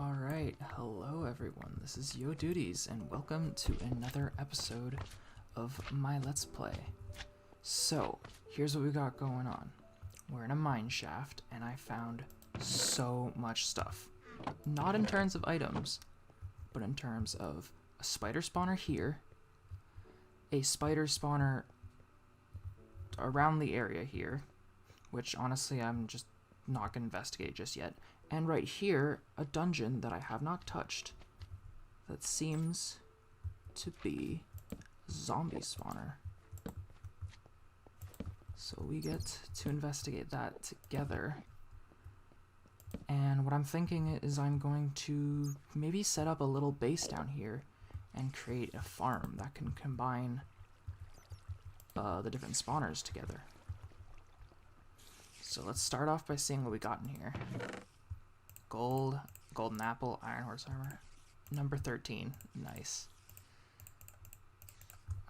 Alright, hello everyone, this is Yodudees, and welcome to another episode of my Let's Play. So, here's what we got going on. We're in a mine shaft, and I found so much stuff. Not in terms of items, but in terms of a spider spawner here, a spider spawner around the area here, which honestly I'm just not going to investigate just yet. And right here, a dungeon that I have not touched that seems to be a zombie spawner. So we get to investigate that together. And what I'm thinking is I'm going to maybe set up a little base down here and create a farm that can combine the different spawners together. So let's start off by seeing what we got in here. Gold, golden apple, iron horse armor. Number 13. Nice.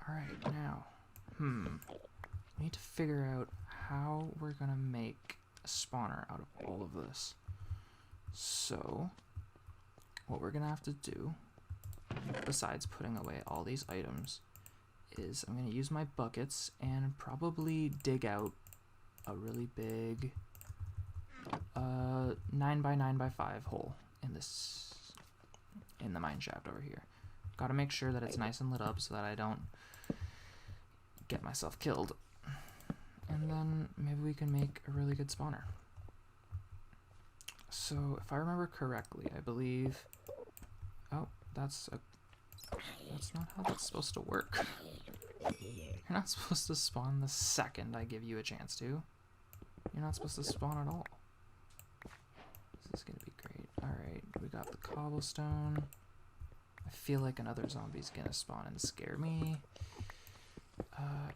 Alright, now, we need to figure out how we're gonna make a spawner out of all of this. So, what we're gonna have to do, besides putting away all these items, is I'm gonna use my buckets and probably dig out a really big 9 by 9 by 5 hole in the mine shaft over here. Gotta make sure that it's nice and lit up so that I don't get myself killed. And then maybe we can make a really good spawner. So if I remember correctly, I believe, oh, that's not how that's supposed to work. You're not supposed to spawn the second I give you a chance to. You're not supposed to spawn at all. This is gonna be great. Alright, we got the cobblestone. I feel like another zombie's gonna spawn and scare me.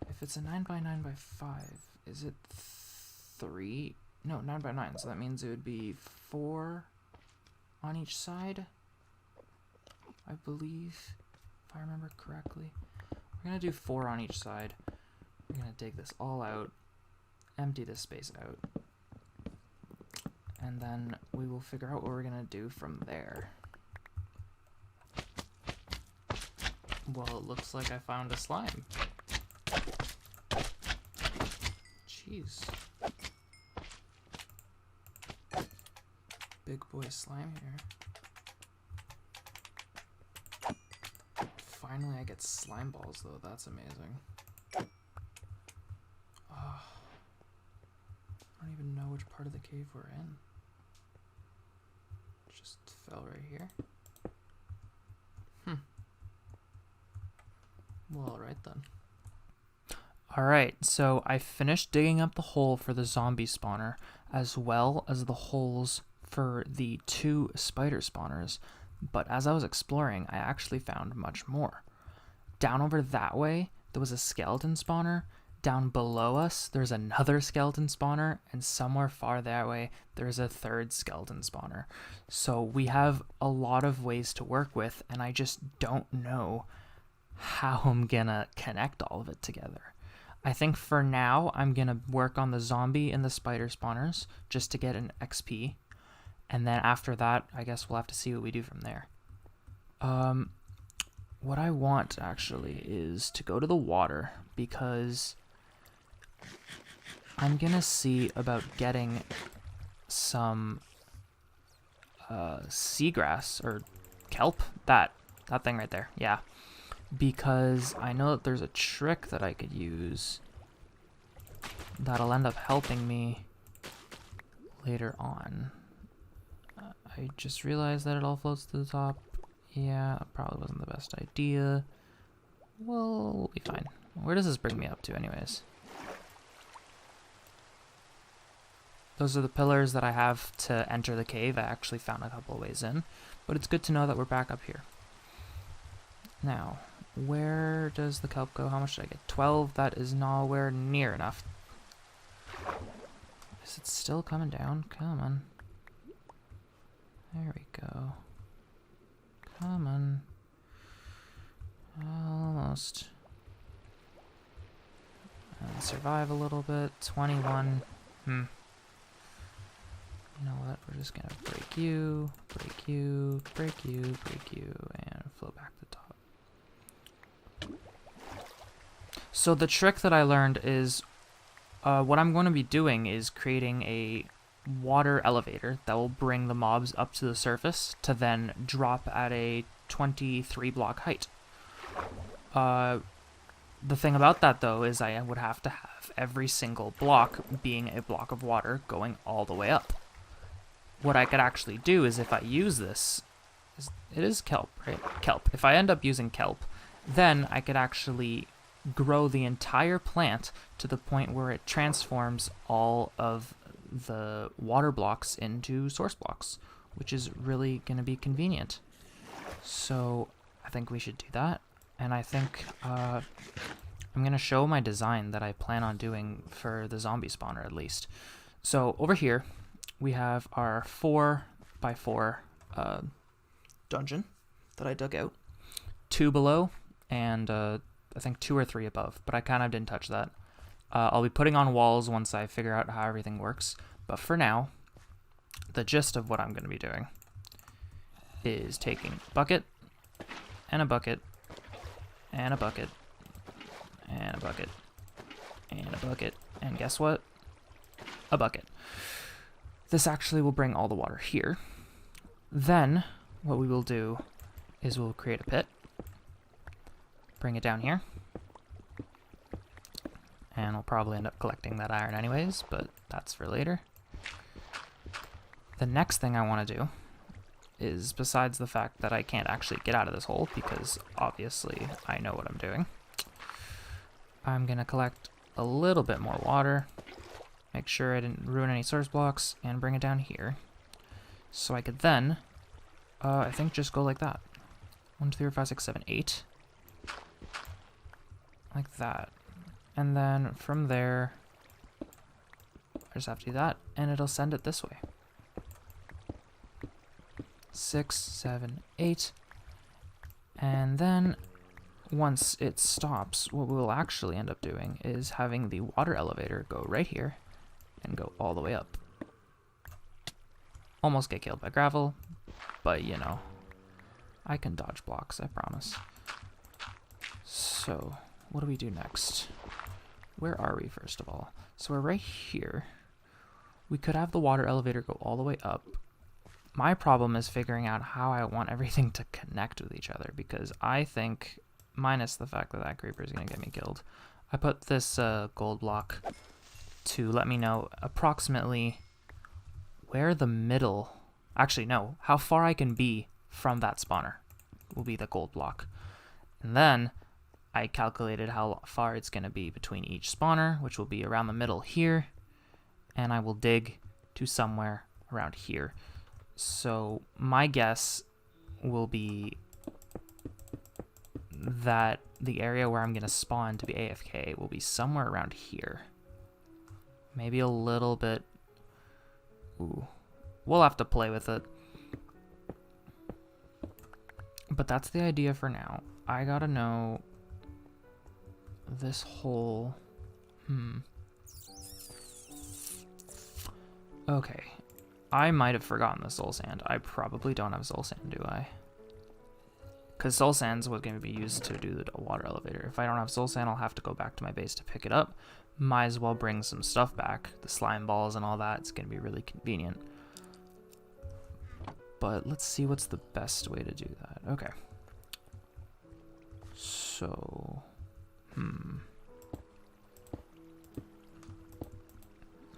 If it's a 9 by 9 by 5, is it 3? No, 9 by 9, so that means it would be 4 on each side, I believe, if I remember correctly. We're gonna do 4 on each side. We're gonna dig this all out, empty this space out, and then we will figure out what we're gonna do from there. Well, it looks like I found a slime. Jeez. Big boy slime here. Finally I get slime balls though, that's amazing. Oh, I don't even know which part of the cave we're in. Just fell right here. Well, alright then. Alright, so I finished digging up the hole for the zombie spawner, as well as the holes for the 2 spider spawners, but as I was exploring, I actually found much more. Down over that way, there was a skeleton spawner. Down below us, there's another skeleton spawner, and somewhere far that way, there's a 3rd skeleton spawner. So we have a lot of ways to work with, and I just don't know how I'm gonna connect all of it together. I think for now, I'm gonna work on the zombie and the spider spawners, just to get an XP, and then after that, I guess we'll have to see what we do from there. What I want, actually, is to go to the water, because I'm gonna see about getting some seagrass or kelp, that thing right there, yeah, because I know that there's a trick that I could use that'll end up helping me later on. I just realized that it all floats to the top. Yeah, that probably wasn't the best idea. Well, we'll be fine. Where does this bring me up to anyways? Those are the pillars that I have to enter the cave. I actually found a couple of ways in, but it's good to know that we're back up here. Now, where does the kelp go? How much did I get? 12. That is nowhere near enough. Is it still coming down? Come on. There we go. Come on. Almost. And survive a little bit. 21. You know what? we're just gonna break you, break you, break you, break you, and float back to the top. So the trick that I learned is what I'm going to be doing is creating a water elevator that will bring the mobs up to the surface to then drop at a 23 block height. The thing about that, though, is I would have to have every single block being a block of water going all the way up. What I could actually do is if I use this, it is kelp, right? Kelp. If I end up using kelp, then I could actually grow the entire plant to the point where it transforms all of the water blocks into source blocks, which is really going to be convenient. So I think we should do that. And I think I'm going to show my design that I plan on doing for the zombie spawner at least. So over here, we have our 4x4 dungeon that I dug out. 2 below and I think 2 or 3 above, but I kind of didn't touch that. I'll be putting on walls once I figure out how everything works. But for now, the gist of what I'm going to be doing is taking a bucket and a bucket and a bucket and a bucket and a bucket, and guess what? A bucket. This actually will bring all the water here. Then what we will do is we'll create a pit, bring it down here, and we'll probably end up collecting that iron anyways, but that's for later. The next thing I want to do is, besides the fact that I can't actually get out of this hole, because obviously I know what I'm doing, I'm going to collect a little bit more water, make sure I didn't ruin any source blocks, and bring it down here. So I could then, I think just go like that. 1, 2, 3, 4, 5, 6, 7, 8. Like that. And then from there, I just have to do that, and it'll send it this way. 6, 7, 8. And then once it stops, what we'll actually end up doing is having the water elevator go right here and go all the way up. Almost get killed by gravel, but you know, I can dodge blocks, I promise. So, what do we do next? Where are we, first of all? So we're right here. We could have the water elevator go all the way up. My problem is figuring out how I want everything to connect with each other, because I think, minus the fact that that creeper is going to get me killed, I put this gold block to let me know approximately where the middle, actually no, how far I can be from that spawner will be the gold block. And then I calculated how far it's going to be between each spawner, which will be around the middle here, and I will dig to somewhere around here. So my guess will be that the area where I'm going to spawn to be AFK will be somewhere around here. Maybe a little bit. Ooh. We'll have to play with it. But that's the idea for now. I gotta know this whole... Okay. I might have forgotten the soul sand. I probably don't have soul sand, do I? Because soul sand's what's going to be used to do the water elevator. If I don't have soul sand, I'll have to go back to my base to pick it up. Might as well bring some stuff back. The slime balls and all that. It's going to be really convenient. But let's see what's the best way to do that. Okay. So...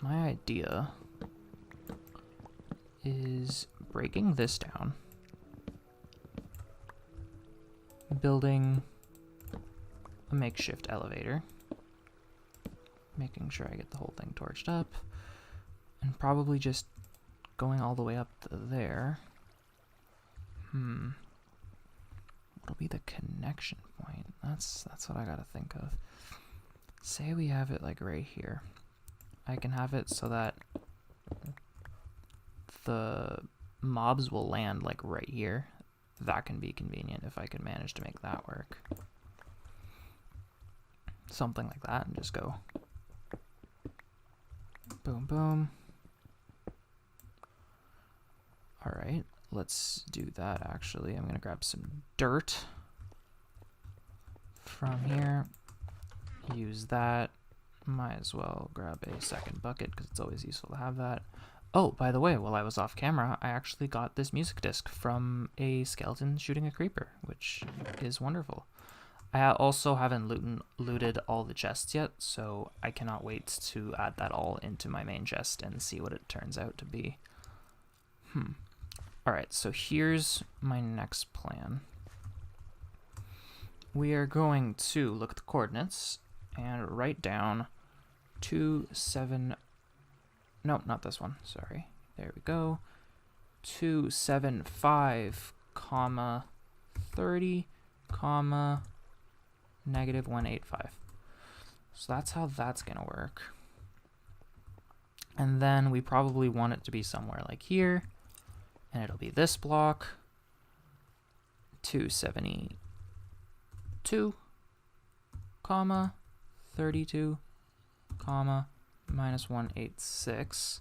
My idea is breaking this down, building a makeshift elevator, making sure I get the whole thing torched up, and probably just going all the way up to there. What'll be the connection point? That's what I gotta think of. Say we have it like right here. I can have it so that the mobs will land like right here. That can be convenient if I can manage to make that work. Something like that, and just go boom, boom. Alright, let's do that actually. I'm going to grab some dirt from here. Use that. Might as well grab a second bucket because it's always useful to have that. Oh, by the way, while I was off camera, I actually got this music disc from a skeleton shooting a creeper, which is wonderful. I also haven't looted all the chests yet, so I cannot wait to add that all into my main chest and see what it turns out to be. Alright, so here's my next plan. We are going to look at the coordinates and write down 27... No, not this one. Sorry. There we go. 275, comma 30, comma negative 185. So that's how that's going to work. And then we probably want it to be somewhere like here. And it'll be this block. 272, comma 32, comma minus 186.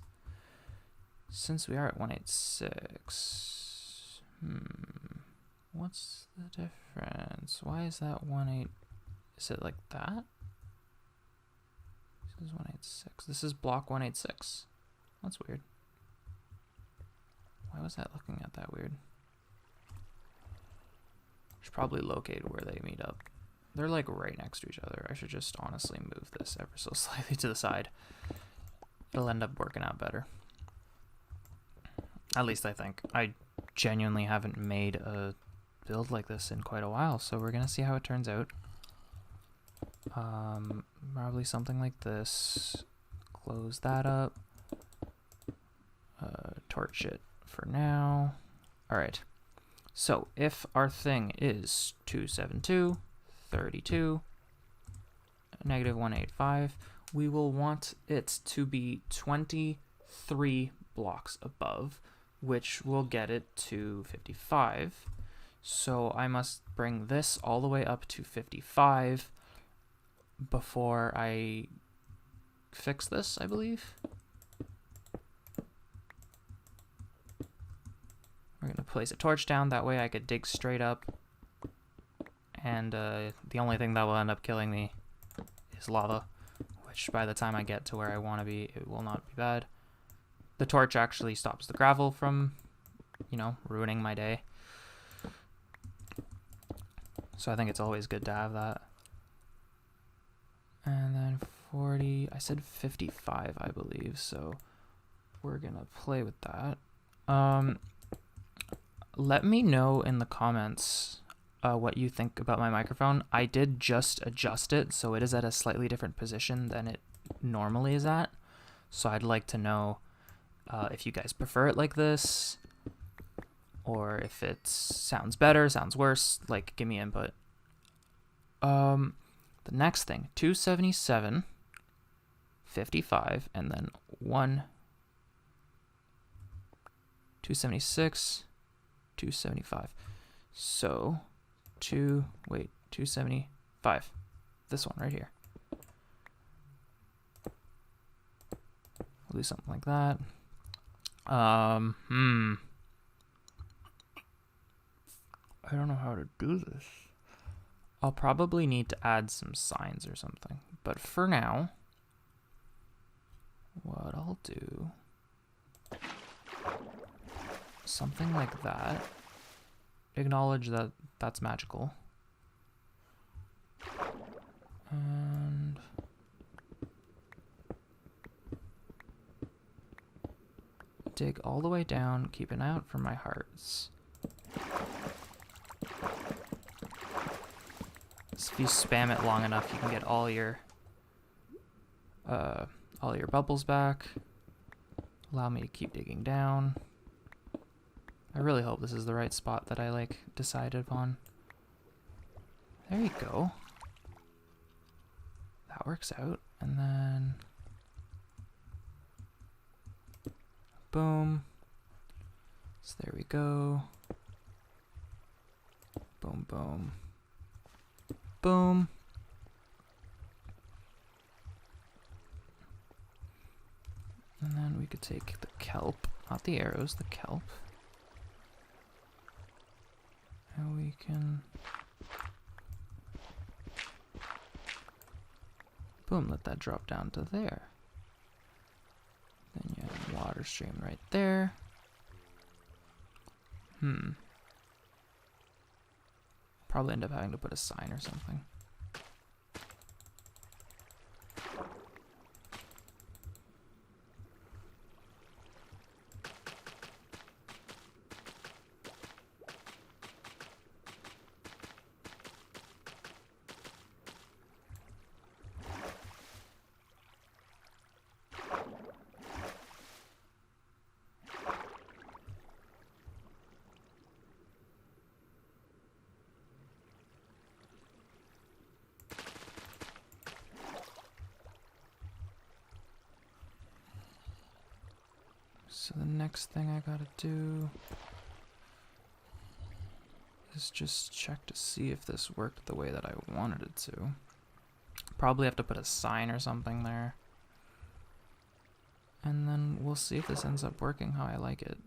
Since we are at 186, what's the difference? Why is that 18? Is it like that? This is 186. This is block 186. That's weird. Why was that looking at that weird? Should probably locate where they meet up. They're like right next to each other. I should just honestly move this ever so slightly to the side. It'll end up working out better. At least I think. I genuinely haven't made a build like this in quite a while, so we're gonna see how it turns out. Probably something like this. Close that up. Torch it for now. Alright. So if our thing is 272, 32, negative 185, we will want it to be 23 blocks above, which will get it to 55. So I must bring this all the way up to 55 before I fix this, I believe. We're going to place a torch down, that way I could dig straight up. And the only thing that will end up killing me is lava, which by the time I get to where I want to be, it will not be bad. The torch actually stops the gravel from, you know, ruining my day. So I think it's always good to have that. And then 40, I said 55, I believe, so we're going to play with that. Let me know in the comments what you think about my microphone. I did just adjust it, so it is at a slightly different position than it normally is at. So I'd like to know if you guys prefer it like this, or if it sounds better, sounds worse, like give me input. The next thing, 277, 55, and then 276, 275. So 275. This one right here. We'll do something like that. I don't know how to do this. I'll probably need to add some signs or something. But for now, what I'll do, something like that. Acknowledge that that's magical. And dig all the way down, keep an eye out for my hearts. So if you spam it long enough, you can get all your bubbles back. Allow me to keep digging down. I really hope this is the right spot that I decided upon. There you go. That works out. And then boom. So there we go. Boom, boom. Boom. And then we could take the kelp, not the arrows, the kelp. Boom, let that drop down to there. Then you have water stream right there. Probably end up having to put a sign or something. So the next thing I gotta do is just check to see if this worked the way that I wanted it to. Probably have to put a sign or something there. And then we'll see if this ends up working how I like it.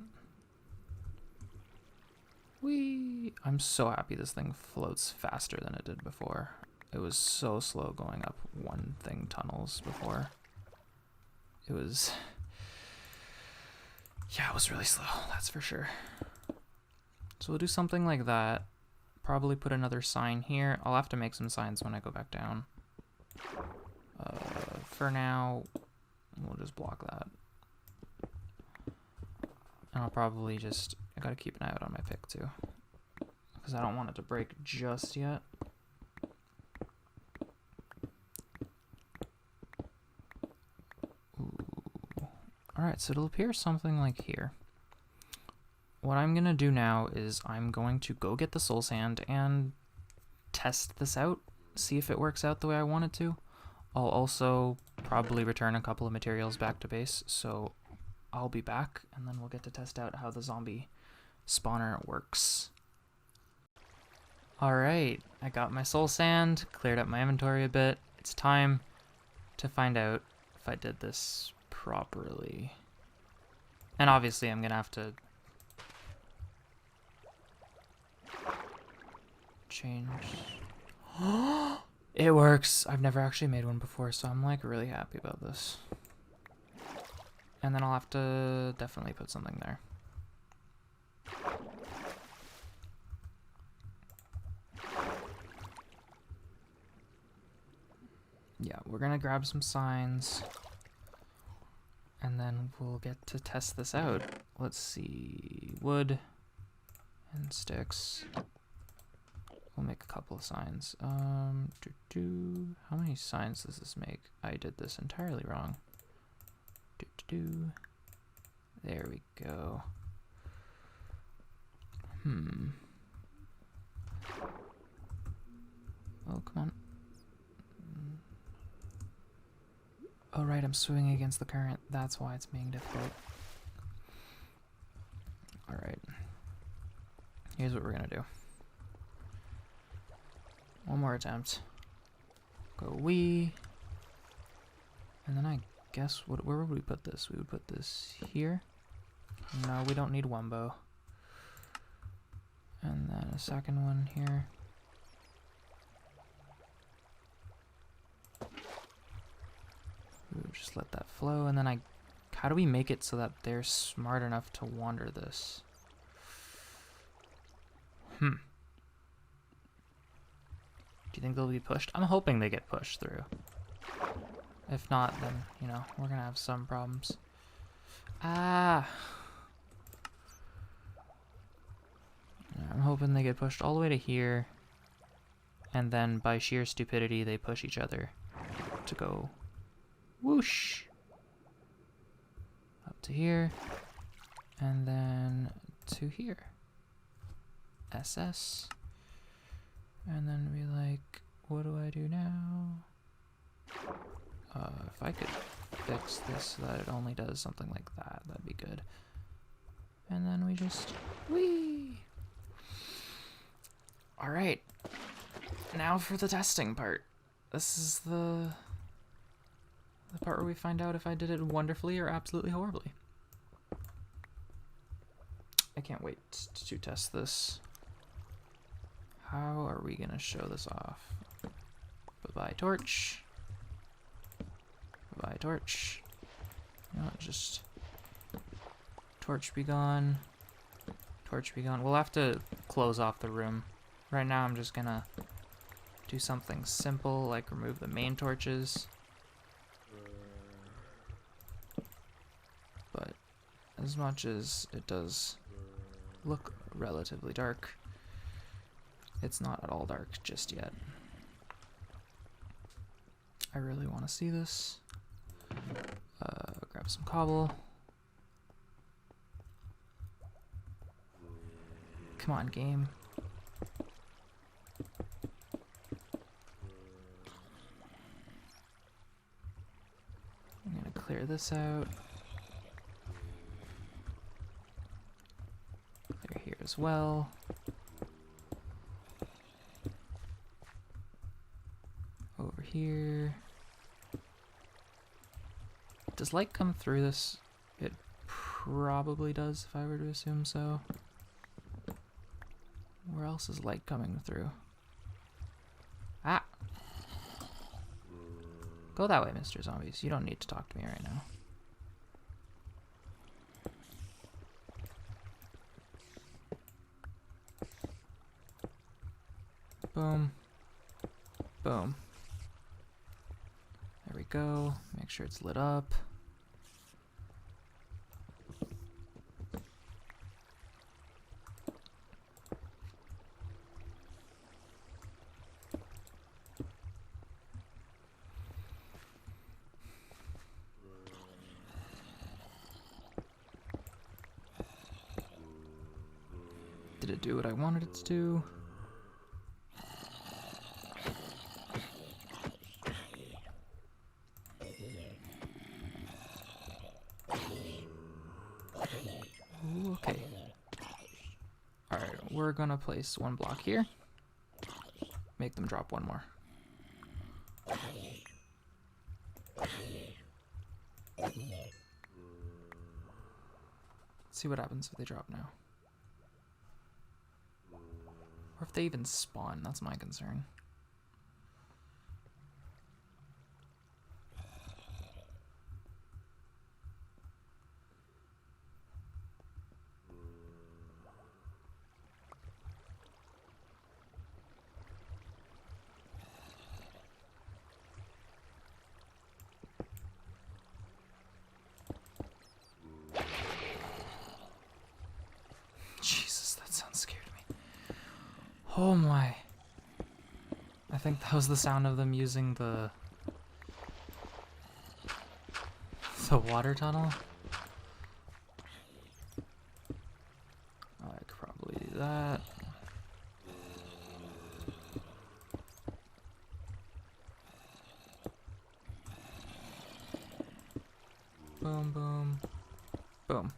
Whee! I'm so happy this thing floats faster than it did before. It was so slow going up one thing tunnels before. It was... yeah, it was really slow, that's for sure. So we'll do something like that. Probably put another sign here. I'll have to make some signs when I go back down. For now, we'll just block that. And I'll probably just... I gotta keep an eye out on my pick too, because I don't want it to break just yet. Alright, so it'll appear something like here. What I'm gonna do now is I'm going to go get the soul sand and test this out, see if it works out the way I want it to. I'll also probably return a couple of materials back to base, so I'll be back and then we'll get to test out how the zombie spawner works. Alright, I got my soul sand, cleared up my inventory a bit. It's time to find out if I did this properly. And obviously I'm gonna have to change. It works! I've never actually made one before, so I'm like really happy about this. And then I'll have to definitely put something there. Yeah, we're gonna grab some signs and then we'll get to test this out. Let's see, wood and sticks. We'll make a couple of signs. How many signs does this make? I did this entirely wrong. There we go. Oh, come on. Oh, right, I'm swimming against the current. That's why it's being difficult. Alright. Here's what we're gonna do. One more attempt. Go wee. And then I guess, where would we put this? We would put this here. No, we don't need Wumbo. And then a second one here. We'll just let that flow, and then how do we make it so that they're smart enough to wander this? Do you think they'll be pushed? I'm hoping they get pushed through. If not, then, you know, we're gonna have some problems. Ah! I'm hoping they get pushed all the way to here, and then by sheer stupidity they push each other to go whoosh up to here, and then to here. SS. And then be like, what do I do now? If I could fix this so that it only does something like that, that'd be good. And then we just, whee! Alright, now for the testing part. This is the part where we find out if I did it wonderfully or absolutely horribly. I can't wait to test this. How are we gonna show this off? Bye-bye, torch. Goodbye, torch. No, just torch be gone. Torch be gone. We'll have to close off the room. Right now I'm just gonna do something simple like remove the main torches. But as much as it does look relatively dark, it's not at all dark just yet. I really want to see this. Grab some cobble. Come on, game. I'm gonna clear this out. Clear here as well. Over here. Does light come through this? It probably does, if I were to assume so. Where else is light coming through? Ah! Go that way, Mr. Zombies. You don't need to talk to me right now. Boom. Boom. There we go. Make sure it's lit up. Did it do what I wanted it to do? Ooh, okay. Alright, we're gonna place one block here. Make them drop one more. Let's see what happens if they drop now. Or if they even spawn, that's my concern. Jesus, that sound scared me. Oh my. I think that was the sound of them using the water tunnel. I could probably do that. Boom, boom, boom.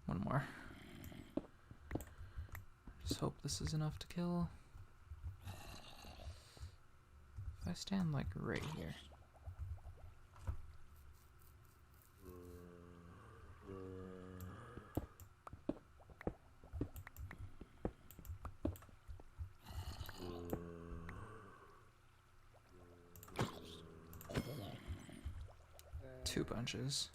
One more. Just hope this is enough to kill. If I stand like right here. Two bunches.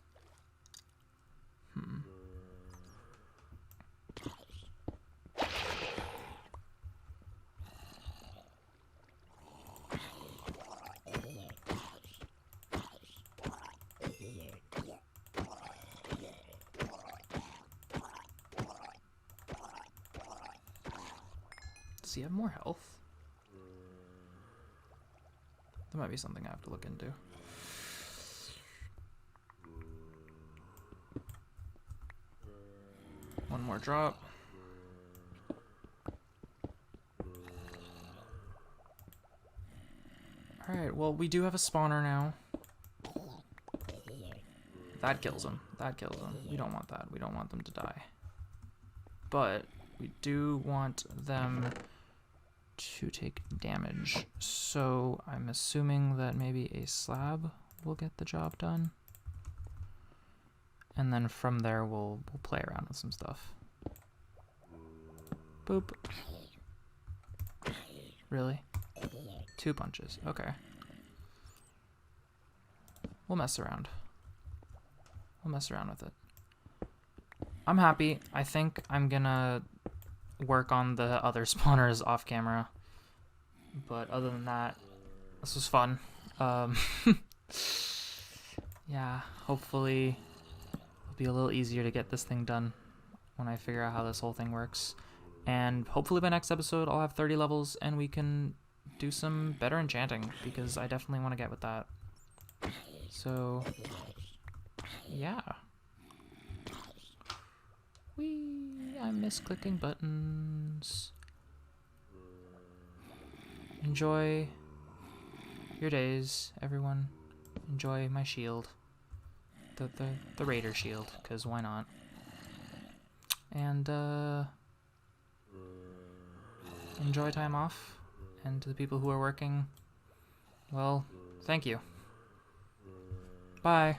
Does he have more health? That might be something I have to look into. One more drop. Alright, well, we do have a spawner now. That kills him. That kills him. We don't want that. We don't want them to die. But we do want them to take damage. So I'm assuming that maybe a slab will get the job done. And then from there, we'll play around with some stuff. Boop. Really? 2 punches. Okay. We'll mess around. We'll mess around with it. I'm happy. I think I'm gonna work on the other spawners off camera. But other than that, this was fun. Yeah, hopefully it'll be a little easier to get this thing done when I figure out how this whole thing works. And hopefully by next episode I'll have 30 levels and we can do some better enchanting, because I definitely want to get with that. So, yeah. I miss clicking buttons. Enjoy your days, everyone. Enjoy my shield. The raider shield, because why not? And, enjoy time off. And to the people who are working, well, thank you. Bye.